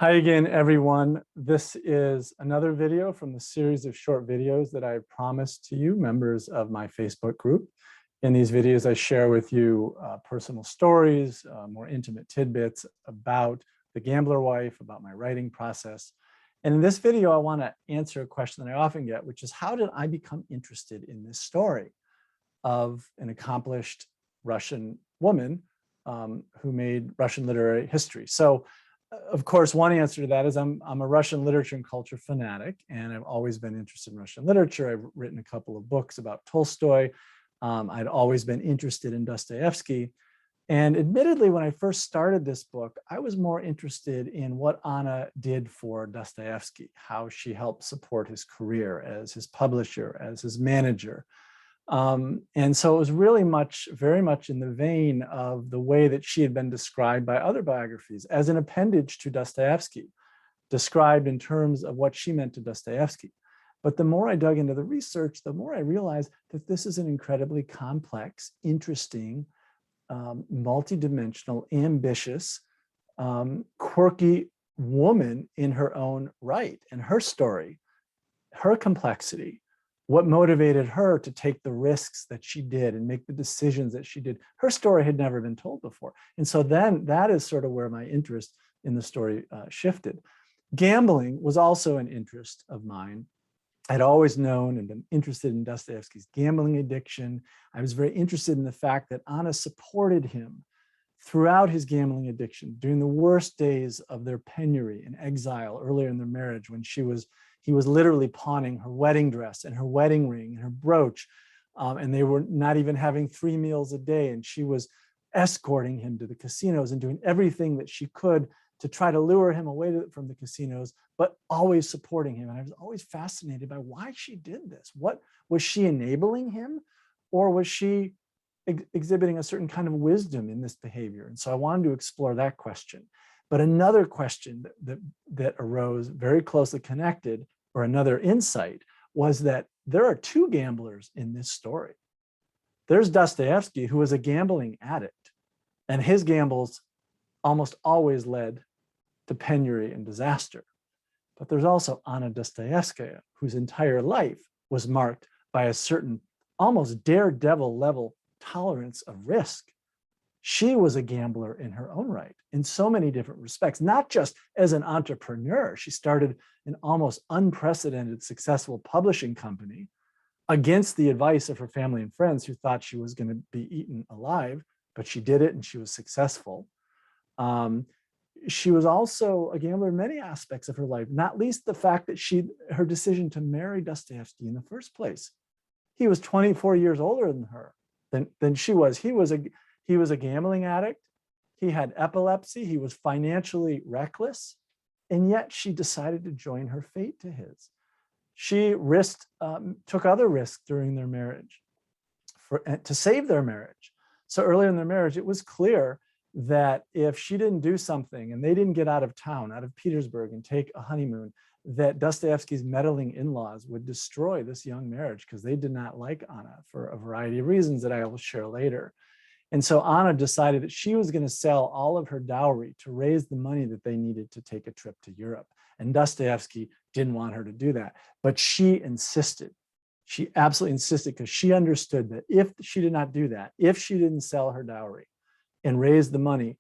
Hi again, everyone. This is another video from the series of short videos that I promised to you, members of my Facebook group. In these videos, I share with you personal stories, more intimate tidbits about the gambler wife, about my writing process. And in this video, I want to answer a question that I often get, which is how did I become interested in this story of an accomplished Russian woman who made Russian literary history? So, of course, one answer to that is I'm a Russian literature and culture fanatic, and I've always been interested in Russian literature. I've written a couple of books about Tolstoy. I'd always been interested in Dostoyevsky. And admittedly, when I first started this book, I was more interested in what Anna did for Dostoyevsky, how she helped support his career as his publisher, as his manager. And so it was really very much in the vein of the way that she had been described by other biographies as an appendage to Dostoevsky, described in terms of what she meant to Dostoevsky. But the more I dug into the research, the more I realized that this is an incredibly complex, interesting, multidimensional, ambitious, quirky woman in her own right, and her story, her complexity, what motivated her to take the risks that she did and make the decisions that she did. Her story had never been told before. And so then that is sort of where my interest in the story shifted. Gambling was also an interest of mine. I'd always known and been interested in Dostoevsky's gambling addiction. I was very interested in the fact that Anna supported him throughout his gambling addiction, during the worst days of their penury and exile earlier in their marriage, when he was literally pawning her wedding dress and her wedding ring and her brooch, and they were not even having 3 meals a day, and she was escorting him to the casinos and doing everything that she could to try to lure him away from the casinos, but always supporting him. And I was always fascinated by why she did this. What was she enabling him, or was she exhibiting a certain kind of wisdom in this behavior? And so I wanted to explore that question. But another question that arose, very closely connected, or another insight, was that there are 2 gamblers in this story. There's Dostoevsky, who was a gambling addict, and his gambles almost always led to penury and disaster. But there's also Anna Dostoyevskaya, whose entire life was marked by a certain almost daredevil level tolerance of risk. She was a gambler in her own right in so many different respects, not just as an entrepreneur. She started an almost unprecedented successful publishing company against the advice of her family and friends, who thought she was going to be eaten alive, but she did it and she was successful. She was also a gambler in many aspects of her life, not least the fact that her decision to marry Dostoevsky in the first place. He was 24 years older than her, than she was. He was a gambling addict. He had epilepsy. He was financially reckless. And yet she decided to join her fate to his. She took other risks during their marriage to save their marriage. So early in their marriage, it was clear that if she didn't do something and they didn't get out of town, out of Petersburg, and take a honeymoon, that Dostoevsky's meddling in-laws would destroy this young marriage, because they did not like Anna for a variety of reasons that I will share later. And so Anna decided that she was going to sell all of her dowry to raise the money that they needed to take a trip to Europe. And Dostoevsky didn't want her to do that, but she insisted. She absolutely insisted, because she understood that if she did not do that, if she didn't sell her dowry and raise the money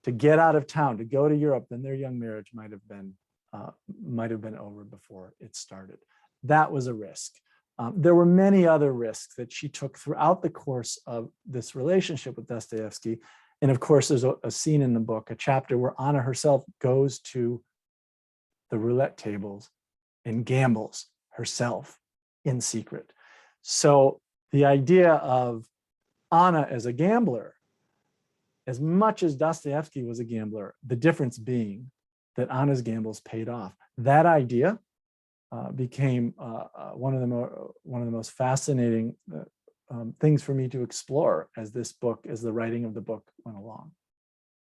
to get out of town, to go to Europe, then their young marriage might have been over before it started. That was a risk. There were many other risks that she took throughout the course of this relationship with Dostoevsky. And of course, there's a scene in the book, a chapter where Anna herself goes to the roulette tables and gambles herself in secret. So the idea of Anna as a gambler, as much as Dostoevsky was a gambler, the difference being that Anna's gambles paid off. That idea became one of the most fascinating things for me to explore as the writing of the book went along.